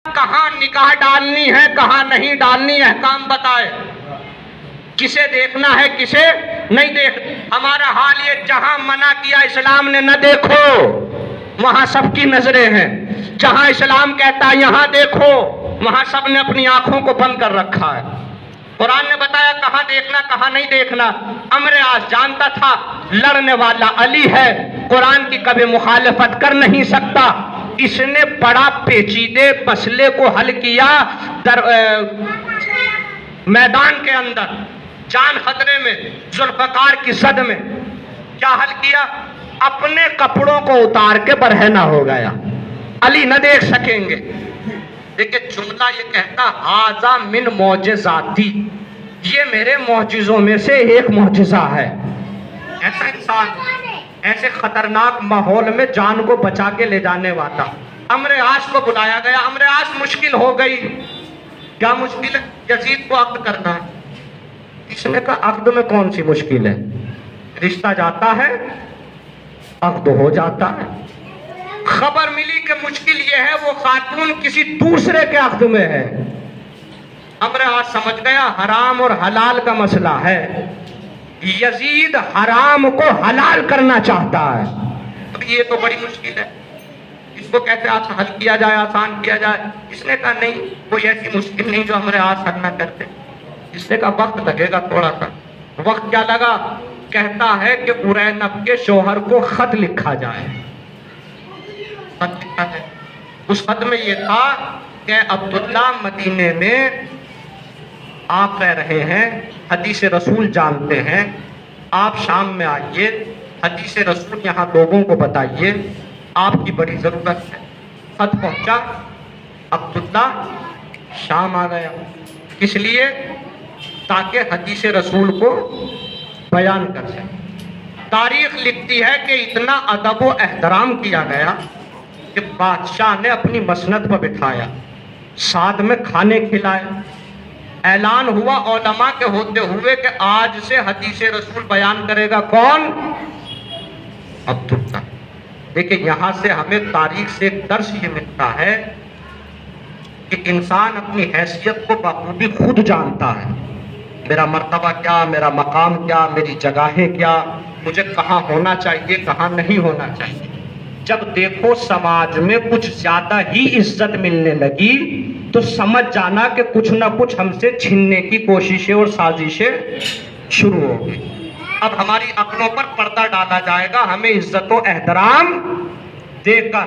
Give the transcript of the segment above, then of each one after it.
کہاں نکاح ڈالنی ہے کہاں نہیں ڈالنی ہے احکام بتائے، کسے دیکھنا ہے کسے نہیں دیکھ. ہمارا حال یہ جہاں منع کیا اسلام نے نہ دیکھو وہاں سب کی نظریں ہیں، جہاں اسلام کہتا ہے یہاں دیکھو وہاں سب نے اپنی آنکھوں کو بند کر رکھا ہے. قرآن نے بتایا کہاں دیکھنا کہاں نہیں دیکھنا. عمرو عاص جانتا تھا لڑنے والا علی ہے، قرآن کی کبھی مخالفت کر نہیں سکتا. اس نے بڑا پیچیدے مسئلے کو حل کیا میدان کے اندر، جان خطرے میں، ذوالفقار کی زد میں. کیا حل کیا؟ اپنے کپڑوں کو اتار کے برہنہ ہو گیا، علی نہ دیکھ سکیں گے. دیکھیں جملہ یہ کہتا ھذا من معجزاتی، یہ میرے معجزوں میں سے ایک معجزہ ہے. ایسا انسان ایسے خطرناک ماحول میں جان کو بچا کے لے جانے والا. عمرو عاص کو بلایا گیا. عمرو عاص مشکل ہو گئی. کیا مشکل ہے؟ یزید کو عقد کرنا ہے. اس نے کہا عقد میں کون سی مشکل ہے، رشتہ جاتا ہے عقد ہو جاتا ہے. خبر ملی کہ مشکل یہ ہے وہ خاتون کسی دوسرے کے عقد میں ہے. عمرو عاص سمجھ گیا حرام اور حلال کا مسئلہ ہے، یزید حرام کو حلال کرنا چاہتا ہے. اب یہ تو بڑی مشکل ہے، اس کو کیسے حل کیا جائے، آسان کیا جائے. اس نے کہا نہیں کوئی ایسی مشکل نہیں جو عمرو عاص حل نہ کرتے. اس نے کہا وقت لگے گا تھوڑا سا. وقت کیا لگا؟ کہتا ہے کہ ارینب کے شوہر کو خط لکھا جائے. خط لکھا ہے. اس خط میں یہ تھا کہ عبداللہ مدینے میں آپ رہ رہے ہیں، حدیث رسول جانتے ہیں، آپ شام میں آئیے، حدیث رسول یہاں لوگوں کو بتائیے، آپ کی بڑی ضرورت ہے. خط پہنچا، عبداللہ شام آ گیا. کس لیے؟ تاکہ حدیث رسول کو بیان کر سکے. تاریخ لکھتی ہے کہ اتنا ادب و احترام کیا گیا کہ بادشاہ نے اپنی مسند پر بٹھایا، ساتھ میں کھانے کھلائے. اعلان ہوا علماء کے ہوتے ہوئے کہ آج سے حدیث رسول بیان کرے گا کون؟ عبداللہ. دیکھیں یہاں سے ہمیں تاریخ سے ایک درس یہ ملتا ہے کہ انسان اپنی حیثیت کو بخوبی خود جانتا ہے. میرا مرتبہ کیا، میرا مقام کیا، میری جگہیں کیا، مجھے کہاں ہونا چاہیے کہاں نہیں ہونا چاہیے. جب دیکھو سماج میں کچھ زیادہ ہی عزت ملنے لگی تو سمجھ جانا کہ کچھ نہ کچھ ہم سے چھیننے کی کوششیں اور سازشیں شروع ہو گئی. اب ہماری عقلوں پر پردہ ڈالا جائے گا ہمیں عزت و احترام دے کر.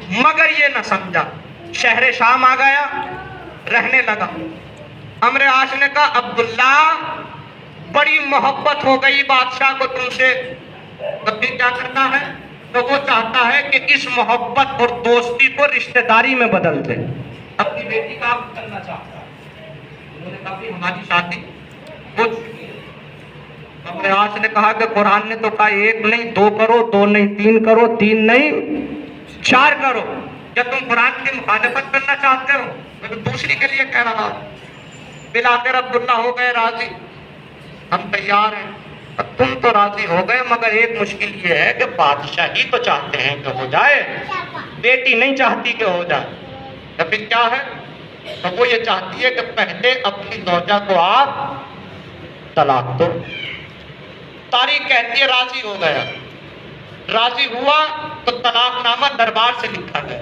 مگر یہ نہ سمجھا. شہر شام آ گیا، رہنے لگا. عمرو عاص نے کہا عبداللہ بڑی محبت ہو گئی بادشاہ کو تم سے. تب بھی کیا کرتا ہے؟ تو وہ چاہتا ہے کہ اس محبت اور دوستی کو رشتہ داری میں بدل دے. اپنی بیٹی کا عقد کرنا چاہتا ہے. انہوں نے کہا کہ ہماری شادی ہو چکی ہے. عمرو عاص نے کہا کہ قرآن نے تو کہا ایک نہیں دو کرو، دو نہیں تین کرو، تین نہیں چار کرو. کیا تم قرآن کی مخالفت کرنا چاہتے ہو؟ میں تو دوسری کے لیے کہہ رہا ہوں. بلاخر عبداللہ ہو گئے راضی، ہم تیار ہیں. اب تم تو راضی ہو گئے مگر ایک مشکل یہ ہے کہ بادشاہ ہی تو چاہتے ہیں کہ ہو جائے، بیٹی نہیں چاہتی کہ ہو جائے. تو پھر کیا ہے؟ تو وہ یہ چاہتی ہے کہ پہلے اپنی زوجہ کو آپ طلاق دو. تاریخ کہتی ہے راضی ہو گیا. راضی ہوا تو طلاق نامہ دربار سے لکھا گیا.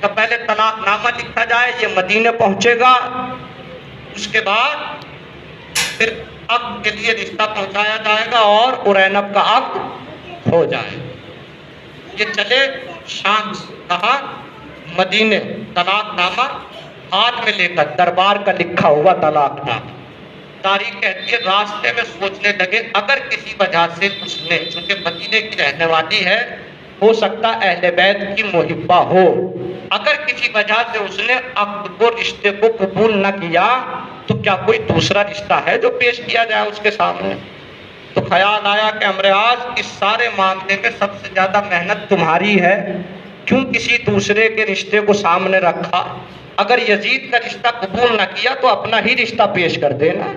تو پہلے طلاق نامہ لکھا جائے، یہ مدینے پہنچے گا، اس کے بعد پھر عقد کے لیے رشتہ پہنچایا جائے گا اور ارینب کا عقد ہو جائے. یہ چلے شام سے، کہا مدینے، طلاق نامہ ہاتھ میں لے کر، دربار کا لکھا ہوا طلاق نامہ. تاریخ کہتی ہے راستے میں سوچنے لگے اگر کسی وجہ سے اس نے، چونکہ مدینے کی رہنے والی ہے، ہو سکتا اہل بیت کی محبہ ہو، اگر کسی وجہ سے اس نے عقد کو، رشتے کو قبول نہ کیا تو کیا کوئی دوسرا رشتہ ہے جو پیش کیا جائے اس کے سامنے. تو خیال آیا کہ عمرو عاص اس سارے معاملے میں سب سے زیادہ محنت تمہاری ہے، کیوں کسی دوسرے کے رشتے کو سامنے رکھا؟ اگر یزید کا رشتہ قبول نہ کیا تو اپنا ہی رشتہ پیش کر دینا.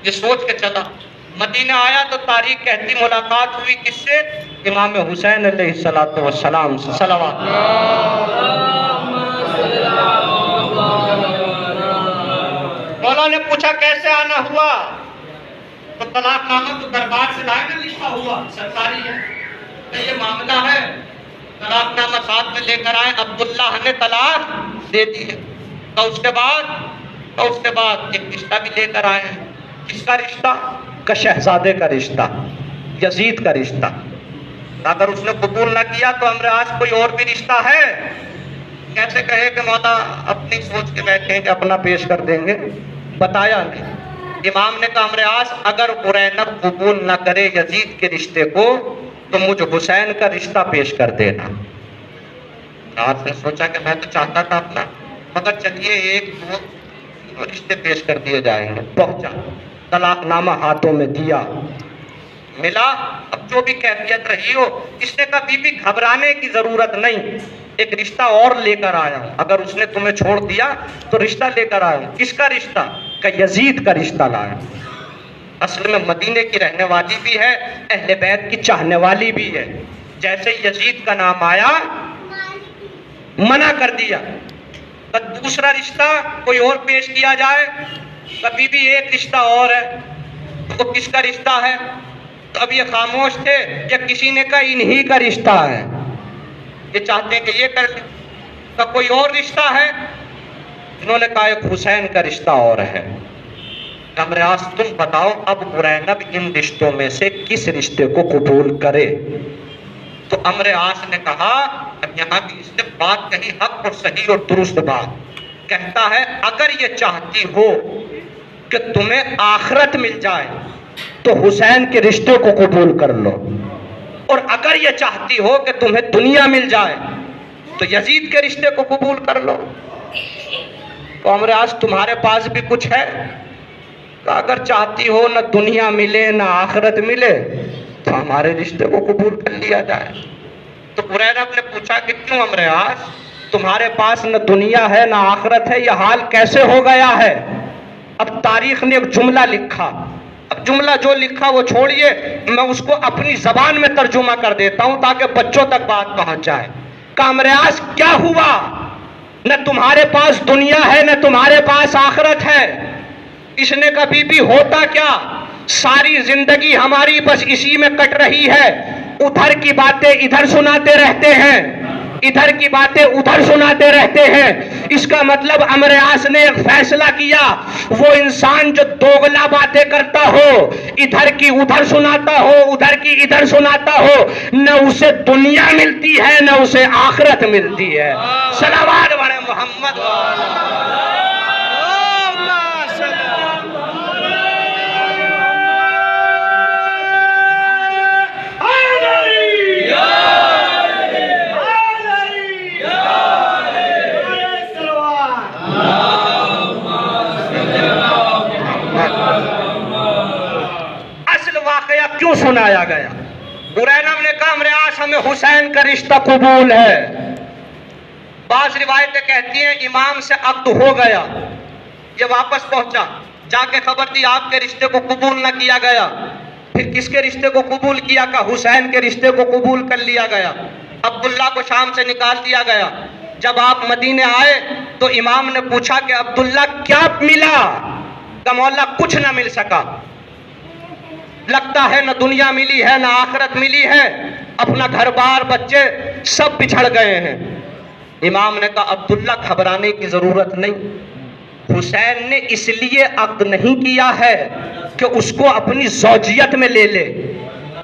یہ سوچ کے چلا. مدینہ آیا تو تاریخ کہتی ملاقات ہوئی کس سے؟ امام حسین علیہ السلام سے. صلوات پوچھا کیسے آنا ہوا؟ تو طلاق نامہ تو دربار سے لائے نا لکھا ہوا، سرکاری ہے، یہ معاملہ ہے، طلاق نامہ ساتھ میں لے کر آئے، عبداللہ نے طلاق دے دی ہے۔ تو اس کے بعد ایک رشتہ بھی لے کر آئے ہیں۔ کس کا رشتہ؟ کا شہزادے کا رشتہ، یزید کا رشتہ۔ اگر اس نے قبول نہ کیا تو امر عاص کوئی اور بھی رشتہ ہے؟ کیسے کہے کہ مولا اپنی سوچ کے بیٹھیں کہ اپنا پیش کر دیں گے؟ بتایا نہیں۔ امام نے کہا امر عاص اگر قرینب قبول نہ کرے یزید کے رشتے کو تو مجھ حسین کا رشتہ پیش کر دینا۔ عاص نے سوچا کہ میں تو چاہتا تھا اپنا، مگر چلیے ایک دو رشتے پیش کر دیے جائیں گے۔ پہنچا، طلاق نامہ ہاتھوں میں دیا، ملا، اب جو بھی کیفیت رہی ہو، اس نے کہا بی بی گھبرانے کی ضرورت نہیں، ایک رشتہ اور لے کر آیا ہوں، اگر اس نے تمہیں چھوڑ دیا تو رشتہ لے کر آیا ہوں۔ کس کا رشتہ؟ کہ یزید کا رشتہ لایا۔ اصل میں مدینے کی رہنے والی بھی ہے، اہل بیت کی چاہنے والی بھی ہے۔ جیسے یزید کا نام آیا منع کر دیا۔ دوسرا رشتہ کوئی اور پیش کیا جائے، کبھی بھی ایک رشتہ اور ہے، تو کس کا رشتہ ہے؟ تو اب یہ خاموش تھے یا کسی نے کہا انہی کا رشتہ ہے، یہ چاہتے ہیں کہ یہ کر لیں، تو کوئی اور رشتہ ہے؟ انہوں نے کہا ایک حسین کا رشتہ اور ہے۔ امر عاص تم بتاؤ اب قرینب ان رشتوں میں سے کس رشتے کو قبول کرے؟ تو امر عاص نے کہا، اب یہاں بھی اس نے بات کہی حق اور صحیح اور درست بات، کہتا ہے اگر یہ چاہتی ہو کہ تمہیں آخرت مل جائے تو حسین کے رشتے کو قبول کر لو، اور اگر یہ چاہتی ہو کہ تمہیں دنیا مل جائے تو یزید کے رشتے کو قبول کر لو۔ تو امر عاص تمہارے پاس بھی کچھ ہے؟ کہ اگر چاہتی ہو نہ دنیا ملے نہ آخرت ملے تو ہمارے رشتے کو قبول کر لیا جائے۔ تو قرینب نے پوچھا کہ کیوں امر عاص، تمہارے پاس نہ دنیا ہے نہ آخرت ہے، یہ حال کیسے ہو گیا ہے؟ اب تاریخ نے ایک جملہ لکھا، اب جملہ جو لکھا وہ چھوڑیے، میں اس کو اپنی زبان میں ترجمہ کر دیتا ہوں تاکہ بچوں تک بات پہنچ جائے۔ کہ امر عاص کیا ہوا؟ نہ تمہارے پاس دنیا ہے نہ تمہارے پاس آخرت ہے۔ اس نے کہا بی بی ہوتا کیا، ساری زندگی ہماری بس اسی میں کٹ رہی ہے، ادھر کی باتیں ادھر سناتے رہتے ہیں، ادھر کی باتیں ادھر سناتے رہتے ہیں۔ اس کا مطلب امر عاص نے ایک فیصلہ کیا، وہ انسان جو دوغلا باتیں کرتا ہو، ادھر کی ادھر سناتا ہو ادھر کی ادھر سناتا ہو، نہ اسے دنیا ملتی ہے نہ اسے آخرت ملتی ہے۔ صلوات بڑھے محمد کیوں سنایا گیا؟ قرینب نے کہا امر عاص ہمیں حسین کا رشتہ قبول ہے۔ بعض روایتیں کہتی ہیں امام سے عقد ہو گیا، یہ واپس پہنچا، جا کے خبر دی آپ کے رشتے کو قبول نہ کیا گیا۔ پھر کس کے رشتے کو قبول کیا؟ کہ حسین کے رشتے کو قبول کر لیا گیا۔ عبداللہ کو شام سے نکال دیا گیا۔ جب آپ مدینے آئے تو امام نے پوچھا کہ عبداللہ کیا ملا؟ کہ مولا کچھ نہ مل سکا، لگتا ہے نہ دنیا ملی ہے نہ آخرت ملی ہے، اپنا گھر بار بچے سب بچھڑ گئے ہیں۔ امام نے کہا عبداللہ گھبرانے کی ضرورت نہیں، حسین نے اس لیے عقد نہیں کیا ہے کہ اس کو اپنی زوجیت میں لے لے،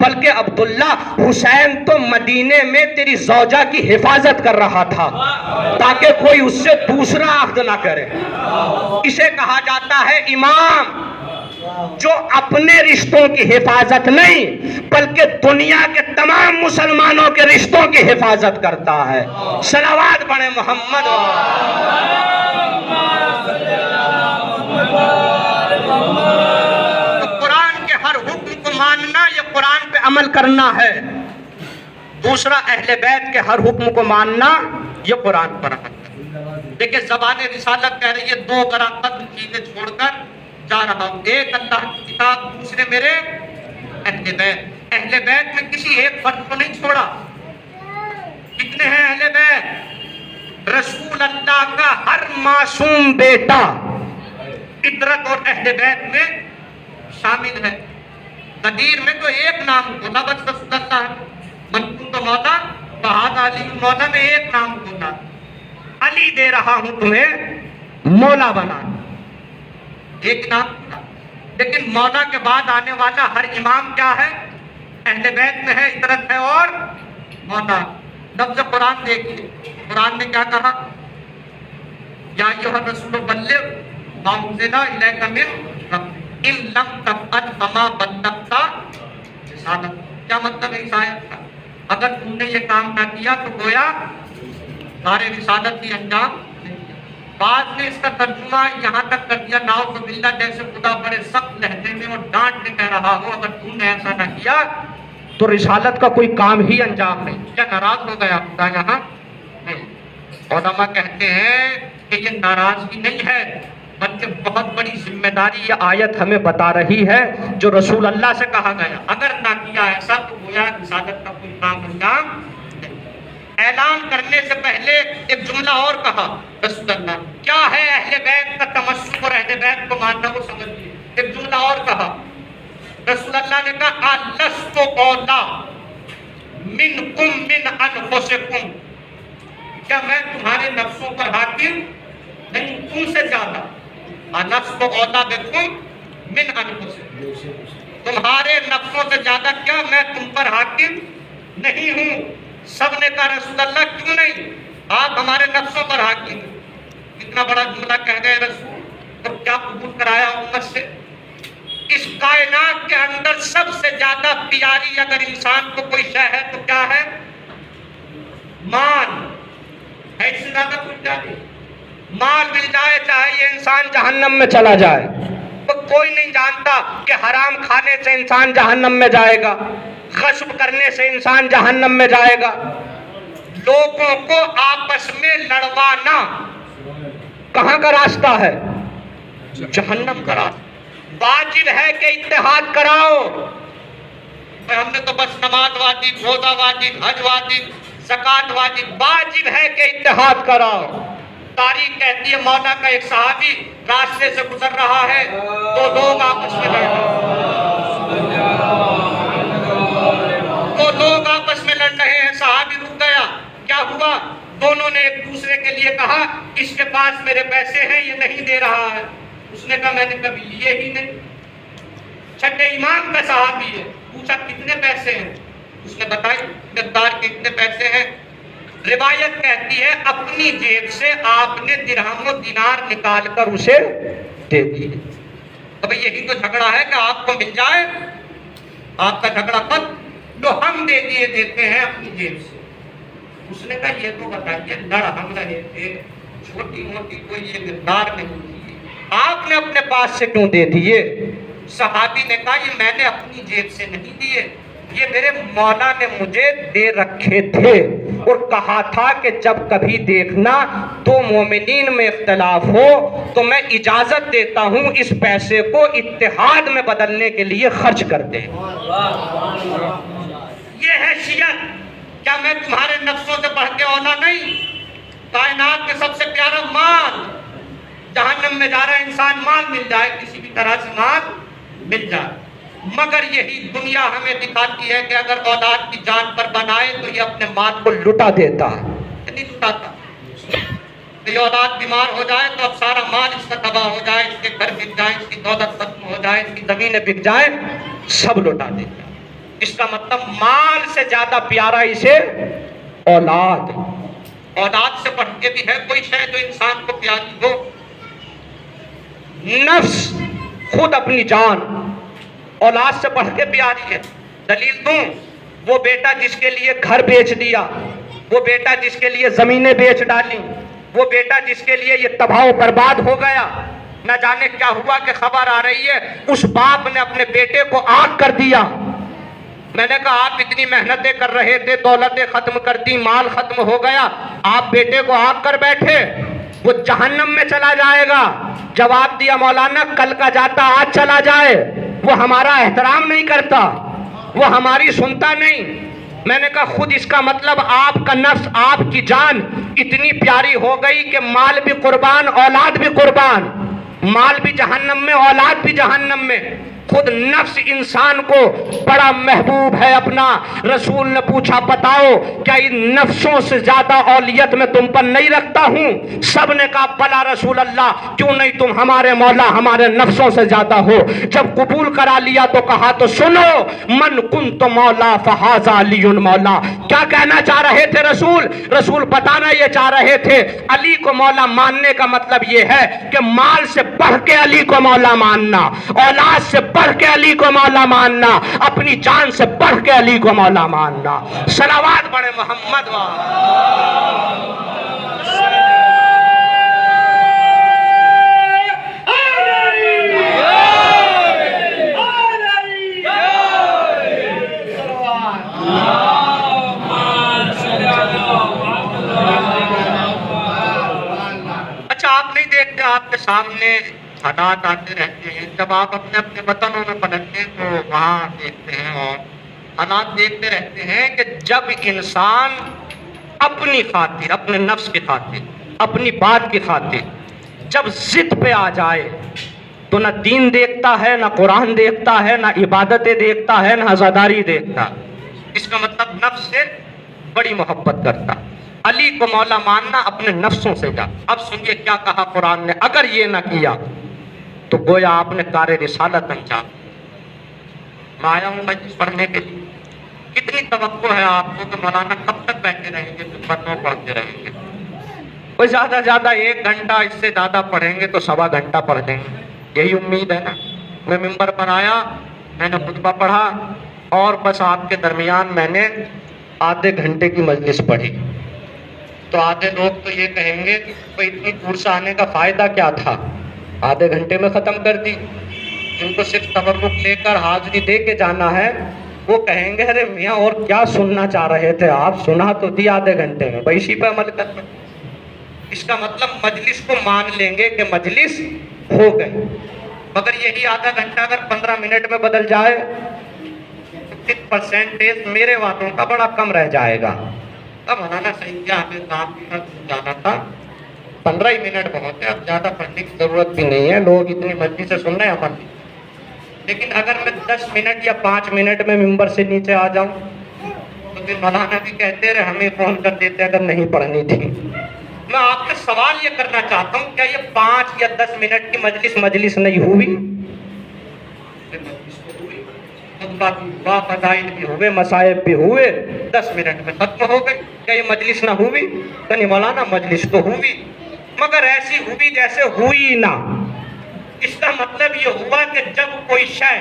بلکہ عبداللہ حسین تو مدینے میں تیری زوجہ کی حفاظت کر رہا تھا تاکہ کوئی اس سے دوسرا عقد نہ کرے۔ اسے کہا جاتا ہے امام جو اپنے رشتوں کی حفاظت نہیں بلکہ دنیا کے تمام مسلمانوں کے رشتوں کی حفاظت کرتا ہے۔ صلوات پڑھیں محمد۔ تو قرآن کے ہر حکم کو ماننا یہ قرآن پہ عمل کرنا ہے۔ دوسرا اہل بیت کے ہر حکم کو ماننا یہ قرآن پر عمل کرنا۔ دیکھیں زبان رسالت کہہ رہی ہے دو قرآن چیزیں چھوڑ کر جا رہا ہوں، ایک اللہ کی کتاب، دوسرے میرے اہل بیت۔ اہل بیت میں کسی ایک فرد کو نہیں چھوڑا۔ کتنے ہیں اہل بیت؟ رسول اللہ کا ہر معصوم بیٹا عطرت اور اہل بیت میں شامل ہے۔ قدیر میں تو ایک نام بولا بس رسول اللہ ہے، منقول تو مولا بہاد علی مولا میں ایک نام بولا، علی دے رہا ہوں تمہیں مولا بنا، ایک نام بولا۔ لیکن مولا کے بعد آنے والا ہر امام کیا ہے؟ اہل بیت میں ہے، عطرت ہے اور مولا۔ لفظ قرآن دیکھیے، قرآن نے کیا کہا؟ یا ایھا الرسول بلغ ما انزل الیک من ربک ان لم تفعل فما بلغت رسالتہ۔ کیا مطلب ہے اس آیت کا؟ اگر تم نے یہ کام نہ کیا تو گویا سارے رسالت کی انجام نہیں دیا۔ بعض نے اس کا ترجمہ یہاں تک کر دیا نعوذ باللہ جیسے خدا بڑے سخت لہجے میں اور ڈانٹ کے کہہ رہا ہو اگر تم نے ایسا نہ کیا تو رسالت کا کوئی کام ہی انجام نہیں۔ کیا ناراض ہو گیا خدا یہاں؟ نہیں۔ علماء کہتے ہیں کہ یہ ناراضگی نہیں ہے بلکہ بہت بڑی ذمہ داری یہ آیت ہمیں بتا رہی ہے جو رسول اللہ سے کہا گیا، اگر نہ کیا ایسا تو گویا رسالت کا کوئی کام انجام نہیں۔ اعلان کرنے سے پہلے ایک جملہ اور کہا رسول اللہ، کیا ہے اہل بیت کا تمسک اور اہل بیت کو ماننا وہ سمجھیے۔ ایک جملہ اور کہا رسول اللہ نے کہا لست اولا منکم من انفسکم، کیا میں تمہارے نفسوں پر حاکم نہیں، تم سے زیادہ، لست اولا بکم من انفسکم، تمہارے نفسوں سے زیادہ کیا میں تم پر حاکم نہیں ہوں؟ سب نے کہا رسول اللہ کیوں نہیں، آپ ہمارے نفسوں پر حاکم ہیں۔ اتنا بڑا جملہ کہہ گئے رسول، تو کیا قبول کرایا امت سے؟ اس کائنات کے اندر سب سے زیادہ پیاری اگر انسان کو کوئی شے ہے تو کیا ہے؟ مال ہے، اس سے زیادہ کچھ نہیں۔ مال مل جائے چاہے یہ انسان جہنم میں چلا جائے، تو کوئی نہیں جانتا کہ حرام کھانے سے انسان جہنم میں جائے گا، غصب کرنے سے انسان جہنم میں جائے گا۔ لوگوں کو آپس میں لڑوانا کہاں کا راستہ ہے؟ جہنم کا راستہ۔ واجب ہے کہ اتحاد کراؤ۔ ہم نے تو بس نماز واجب، روزہ واجب، حج واجب، زکوٰۃ واجب، واجب ہے کہ اتحاد کراؤ۔ تاریخ کہتی ہے مولا کا ایک صحابی راستے سے گزر رہا ہے تو لوگ آپس میں لڑ رہے ہیں، صحابی رک گیا، کیا ہوا؟ دونوں نے ایک دوسرے کے لیے کہا اس کے پاس میرے پیسے ہیں یہ نہیں دے رہا ہے، اس نے کہا میں نے کبھی لیے ہی نہیں۔ چھٹے امام کا صحابی ہے، پوچھا کتنے پیسے ہیں؟ اس نے بتائی مقدار کے اتنے پیسے ہیں۔ روایت کہتی ہے اپنی جیب سے آپ نے درہم و دینار نکال کر اسے دے دیے۔ اب یہی تو جھگڑا ہے کہ آپ کو مل جائے، آپ کا جھگڑا بند، تو ہم دے دیے دیتے ہیں اپنی جیب سے۔ اس نے کہا یہ تو بتائیے لڑ ہم رہے تھے، چھوٹی موٹی کوئی یہ مقدار نہیں تھی، آپ نے اپنے پاس سے کیوں دے دیے؟ صحابی نے کہا یہ میں نے اپنی جیب سے نہیں دیے، یہ میرے مولا نے مجھے دے رکھے تھے اور کہا تھا کہ جب کبھی دیکھنا دو مومنین میں اختلاف ہو تو میں اجازت دیتا ہوں اس پیسے کو اتحاد میں بدلنے کے لیے خرچ کر دیں۔ یہ ہے شیعت۔ کیا میں تمہارے نفسوں سے بڑھ کے اولا نہیں؟ کائنات کے سب سے پیارا مال، جہنم میں جا رہا انسان مال مل جائے، کسی بھی طرح سے مال مل جائے، مگر یہی دنیا ہمیں دکھاتی ہے کہ اگر اولاد کی جان پر بنائے تو یہ اپنے مال کو لٹا دیتا ہے، نہیں لٹاتا۔ یہ اولاد بیمار ہو جائے تو اب سارا مال اس کا تباہ ہو جائے، اس کے گھر بک جائے، اس کی دولت ختم ہو جائے، اس کی زمینیں بک جائیں، سب لٹا دیتا۔ اس کا مطلب مال سے زیادہ پیارا اسے اولاد، اولاد سے بڑھ کے بھی ہے کوئی شے جو انسان کو پیاری ہو؟ نفس، خود اپنی جان اولاد سے بڑھ کے پیاری ہے۔ دلیل دوں، وہ بیٹا جس کے لیے گھر بیچ دیا، وہ بیٹا جس کے لیے زمینیں بیچ ڈالی، وہ بیٹا جس کے لیے یہ تباہ و برباد ہو گیا، نہ جانے کیا ہوا کہ خبر آ رہی ہے اس باپ نے اپنے بیٹے کو آگ کر دیا۔ میں نے کہا آپ اتنی محنتیں کر رہے تھے، دولتیں ختم کر دی، مال ختم ہو گیا، آپ بیٹے کو آگ کر بیٹھے، وہ جہنم میں چلا جائے گا۔ جواب دیا مولانا کل کا جاتا آج چلا جائے، وہ ہمارا احترام نہیں کرتا، وہ ہماری سنتا نہیں۔ میں نے کہا خود اس کا مطلب آپ کا نفس، آپ کی جان اتنی پیاری ہو گئی کہ مال بھی قربان، اولاد بھی قربان۔ مال بھی جہنم میں، اولاد بھی جہنم میں، خود نفس انسان کو بڑا محبوب ہے اپنا۔ رسول نے پوچھا بتاؤ کیا ان نفسوں سے زیادہ اولیت میں تم پر نہیں رکھتا ہوں؟ سب نے کہا بلا رسول اللہ، کیوں نہیں، تم ہمارے مولا ہمارے نفسوں سے زیادہ ہو۔ جب قبول کرا لیا تو کہا تو سنو، من کنت مولا فہذا علی مولا۔ کیا کہنا چاہ رہے تھے رسول؟ رسول بتانا یہ چاہ رہے تھے علی کو مولا ماننے کا مطلب یہ ہے کہ مال سے بڑھ کے علی کو مولا ماننا، اولاد سے بڑھ کے علی کو مولا ماننا، اپنی جان سے بڑھ کے علی کو مولا ماننا۔ صلوات پڑھے محمد اچھا آپ نہیں دیکھتے آپ کے سامنے حالات آتے رہتے ہیں، جب آپ اپنے اپنے وطنوں میں پلٹتے ہیں تو وہاں دیکھتے ہیں اور حالات دیکھتے رہتے ہیں کہ جب انسان اپنی خاطر، اپنے نفس کی خاطر، اپنی بات کی خاطر جب ضد پہ آ جائے تو نہ دین دیکھتا ہے، نہ قرآن دیکھتا ہے، نہ عبادتیں دیکھتا ہے، نہ عزاداری دیکھتا۔ اس کا مطلب نفس سے بڑی محبت کرتا۔ علی کو مولا ماننا اپنے نفسوں سے جا۔ اب سنیے کیا کہا قرآن نے، اگر یہ نہ کیا تو گویا آپ نے کار رسالت انجام۔ میں آیا ہوں مجلس پڑھنے کے لیے، کتنی توقع ہے آپ کو کہ مولانا کب تک بیٹھے رہیں گے، فتویٰ پڑھتے رہیں گے؟ کوئی زیادہ زیادہ 1 گھنٹہ، اس سے زیادہ پڑھیں گے تو 1.25 گھنٹہ پڑھ دیں گے، یہی امید ہے نا۔ میں ممبر پر آیا، میں نے خطبہ پڑھا اور بس آپ کے درمیان میں نے آدھے گھنٹے کی مجلس پڑھی تو آدھے لوگ تو یہ کہیں گے کہ اتنی دور سے آنے کا فائدہ کیا تھا، آدھے گھنٹے میں ختم کر دی۔ جن کو صرف تبرک لے کر حاضری دے کے جانا ہے وہ کہیں گے ارے میاں اور کیا سننا چاہ رہے تھے آپ، سنا تو دیا آدھے گھنٹے میں، بھائی اسی پہ عمل کرنا۔ اس کا مطلب مجلس کو مان لیں گے کہ مجلس ہو گئی، مگر یہی آدھا گھنٹہ اگر 15 منٹ میں بدل جائے تو پرسنٹیج میرے وعدوں کا بڑا کم رہ جائے گا۔ اب مولانا صحیح کیا، ہمیں کام جانا تھا، 15 ہی منٹ بہت ہے، اب زیادہ پڑھنے کی ضرورت بھی نہیں ہے، لوگ اتنی مرضی سے سن رہے ہیں عمل۔ لیکن اگر میں 10 منٹ یا 5 منٹ میں ممبر سے نیچے آ جاؤں تو پھر مولانا بھی کہتے رہے ہمیں فون کر دیتے اگر نہیں پڑھنی تھی۔ میں آپ سے سوال یہ کرنا چاہتا ہوں، کیا یہ 5 یا 10 منٹ کی مجلس نہیں ہوئی؟ فضائل بھی ہوئے، مصائب بھی ہوئے، 10 منٹ میں ختم ہو گئے۔ کیا یہ مجلس نہ ہوئی؟ نہیں مولانا مجلس تو ہوئی، مگر ایسی ہوئی جیسے ہوئی نہ۔ اس کا مطلب یہ ہوا کہ جب کوئی شے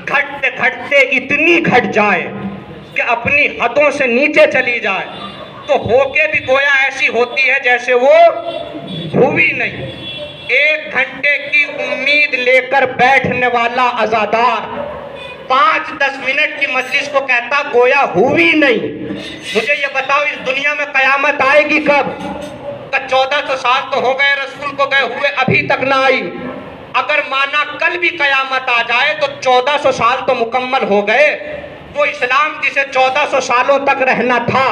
گھٹتے گھٹتے اتنی گھٹ جائے کہ اپنی حدوں سے نیچے چلی جائے تو ہو کے بھی گویا ایسی ہوتی ہے جیسے وہ ہوئی نہیں۔ 1 گھنٹے کی امید لے کر بیٹھنے والا عزادار 5-10 منٹ کی مجلس کو کہتا گویا ہوئی نہیں۔ مجھے یہ بتاؤ اس دنیا میں قیامت آئے گی کب؟ 1400 سال تو ہو گئے رسول کو گئے ہوئے، ابھی تک نہ آئی۔ اگر مانا کل بھی قیامت آ جائے تو 1400 سال تو مکمل ہو گئے۔ وہ اسلام جسے 1400 سالوں تک رہنا تھا،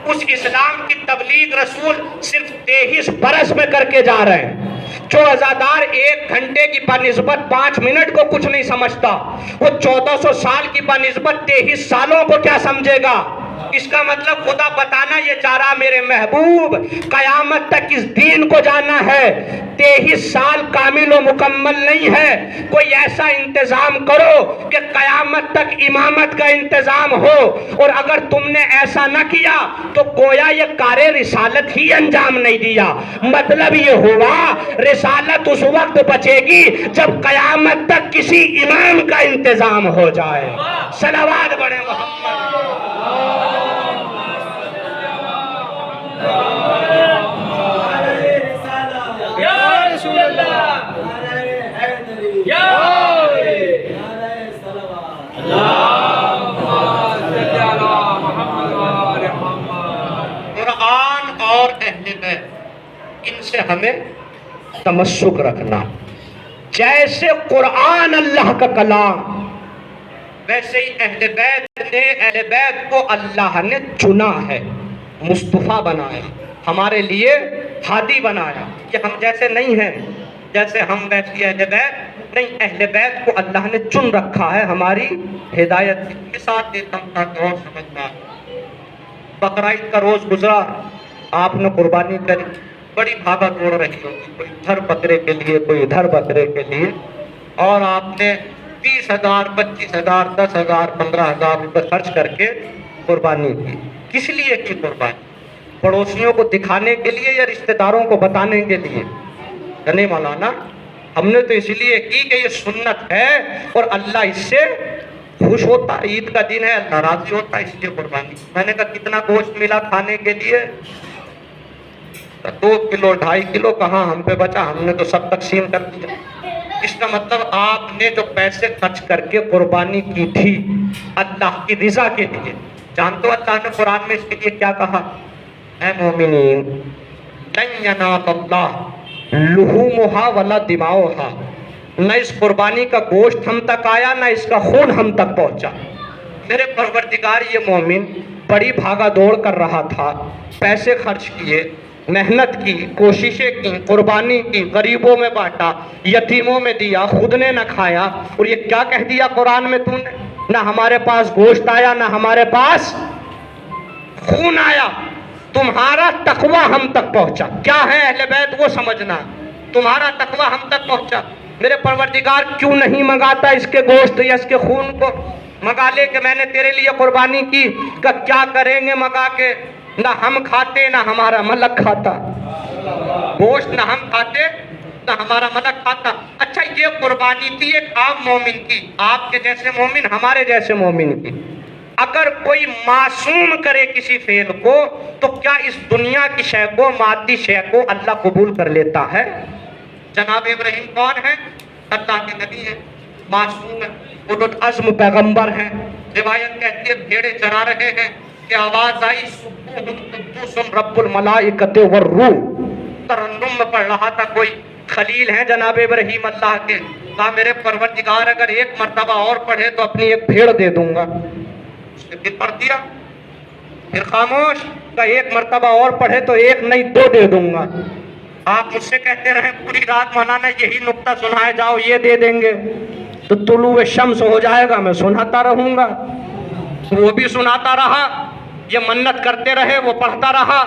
اس اسلام کی تبلیغ رسول صرف 23 برس میں کر کے جا رہے ہیں۔ جو عزادار 1 گھنٹے کی بنسبت 5 منٹ کو کچھ نہیں سمجھتا، وہ 1400 سال کی بنسبت 23 سالوں کو کیا سمجھے گا؟ اس کا مطلب خدا بتانا یہ چاہ رہا میرے محبوب قیامت تک اس دین کو جانا ہے، 23 سال کامل و مکمل نہیں ہے۔ کوئی ایسا انتظام کرو کہ قیامت تک امامت کا انتظام ہو، اور اگر تم نے ایسا نہ کیا تو گویا یہ کار رسالت ہی انجام نہیں دیا۔ مطلب یہ ہوا رسالت اس وقت بچے گی جب قیامت تک کسی امام کا انتظام ہو جائے۔ صلوات بڑھے محمد۔ قرآن اور اہل بیت، ان سے ہمیں تمسک رکھنا۔ جیسے قرآن اللہ کا کلام، ویسے ہی اہل بیت کو اللہ نے چنا ہے، مصطفیٰ بنایا، ہمارے لیے ہادی بنایا کہ ہم جیسے نہیں ہیں۔ جیسے ہم ویسی اہل بیت نہیں، اہل بیت کو اللہ نے چن رکھا ہے ہماری ہدایت کے ساتھ دیتا ہوں تاکہ اور سمجھنا۔ بقرعید کا روز گزرا، آپ نے قربانی کری، بڑی بھاگا دوڑ رہی ہوگی، کوئی ادھر بکرے کے لیے کوئی ادھر بکرے کے لیے، اور آپ نے 20,000 25,000 10,000 15,000 روپے خرچ کر کے قربانی کی۔ کس لیے کی قربانی؟ پڑوسیوں کو دکھانے کے لیے یا رشتہ داروں کو بتانے کے لیے؟ نہیں مولانا، ہم نے تو اس لیے کی کہ یہ سنت ہے اور اللہ اس سے خوش ہوتا ہے، عید کا دن ہے، اللہ راضی ہوتا ہے، اس لیے قربانی۔ میں نے کہا کتنا گوشت ملا کھانے کے لیے؟ 2 کلو 2.5 کلو کہاں ہم پہ بچا، ہم نے تو سب تقسیم کر دیا۔ اس کا مطلب آپ نے جو پیسے خرچ کر کے قربانی کی تھی اللہ کی رضا کے لیے، جانتے ہو اللہ نے قرآن میں اس کے لیے کیا کہا؟ اے مومنین لن ینال اللہ لحومھا ولا دماؤھا، نہ اس قربانی کا گوشت ہم تک آیا نہ اس کا خون ہم تک پہنچا۔ میرے پروردگار یہ مومن بڑی بھاگا دوڑ کر رہا تھا، پیسے خرچ کیے، محنت کی، کوششیں کی، قربانی کی، غریبوں میں بانٹا، یتیموں میں دیا، خود نے نہ کھایا، اور یہ کیا کہہ دیا قرآن میں تو نے؟ نہ ہمارے پاس گوشت آیا نہ ہمارے پاس خون آیا، تمہارا تقوی ہم تک پہنچا۔ کیا ہے اہل بیت وہ سمجھنا، تمہارا تقوی ہم تک پہنچا۔ میرے پروردگار کیوں نہیں منگاتا اس کے گوشت یا اس کے خون کو؟ منگا لے کہ میں نے تیرے لیے قربانی کی، کہ کیا کریں گے منگا کے؟ نہ ہم کھاتے نہ ہمارا ملک کھاتا گوشت، نہ ہم کھاتے نہ ہمارا ملک کھاتا۔ اچھا یہ قربانی تھی ایک عام مومن کی، آپ کے جیسے مومن، ہمارے جیسے مومن کی۔ اگر کوئی معصوم کرے کسی فعل کو تو کیا اس دنیا کی شے کو، مادی شے کو اللہ قبول کر لیتا ہے؟ جناب ابراہیم کون ہے؟ اللہ کے نبی ہیں، معصوم ہیں، اولو العزم پیغمبر ہیں۔ روایت کہتی ہے بھیڑے چرا رہے ہیں کہ آواز آئی سبوح قدوس رب الملائکۃ والروح، ترنم میں پڑھ رہا تھا کوئی، خلیل ہیں جناب ابراہیم اللہ کے۔ کہا میرے پروردگار اگر ایک مرتبہ اور پڑھے تو اپنی ایک بھیڑ دے دوں گا۔ اس نے پھر پڑھ دیا، پھر خاموش، کہا ایک مرتبہ اور پڑھے تو ایک نہیں 2 دے دوں گا۔ آپ مجھ سے کہتے رہے پوری رات مولانا یہی نقطہ سنائے جاؤ، یہ دے دیں گے تو طلوع شمس ہو جائے گا، میں سناتا رہوں گا۔ وہ بھی سناتا رہا، یہ منت کرتے رہے، وہ پڑھتا رہا۔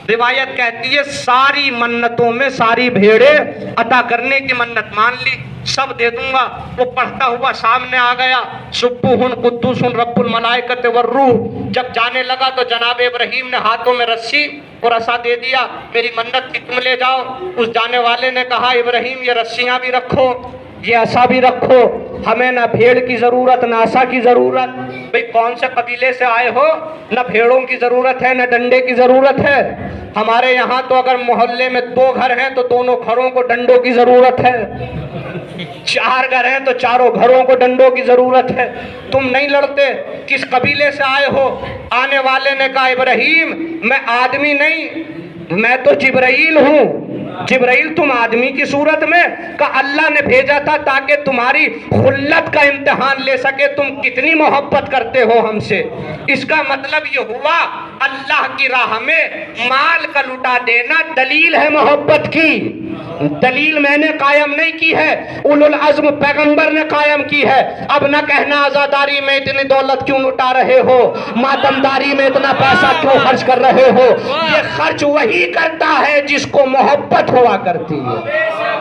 روایت کہتی ہے ساری منتوں میں ساری بھیڑے عطا کرنے کی منت مان لی، سب دے دوں گا۔ وہ پڑھتا ہوا سامنے آ گیا، سبوح قدوس رب الملائکۃ والروح۔ جب جانے لگا تو جناب ابراہیم نے ہاتھوں میں رسی اور عصا دے دیا، میری منت کی تم لے جاؤ۔ اس جانے والے نے کہا ابراہیم یہ رسیاں بھی رکھو، یہ عصا بھی رکھو، ہمیں نہ بھیڑ کی ضرورت نہ عصا کی ضرورت۔ بھئی کون سے قبیلے سے آئے ہو؟ نہ بھیڑوں کی ضرورت ہے نہ ڈنڈے کی ضرورت ہے۔ ہمارے یہاں تو اگر محلے میں 2 گھر ہیں تو دونوں گھروں کو ڈنڈوں کی ضرورت ہے، 4 گھر ہیں تو چاروں گھروں کو ڈنڈوں کی ضرورت ہے۔ تم نہیں لڑتے، کس قبیلے سے آئے ہو؟ آنے والے نے کہا ابراہیم میں آدمی نہیں، میں تو جبرائیل ہوں۔ جبرائیل تم آدمی کی صورت میں؟ کہ اللہ نے بھیجا تھا تاکہ تمہاری خلت کا امتحان لے سکے، تم کتنی محبت کرتے ہو ہم سے۔ اس کا مطلب یہ ہوا اللہ کی راہ میں مال کا لٹا دینا دلیل ہے محبت کی، دلیل میں نے قائم نہیں کی ہے، اولو العزم پیغمبر نے قائم کی ہے۔ اب نہ کہنا آزاداری میں اتنی دولت کیوں لٹا رہے ہو، ماتمداری میں اتنا پیسہ کیوں خرچ کر رہے ہو۔ یہ خرچ وہی کرتا ہے جس کو محبت ہوا کرتی ہے۔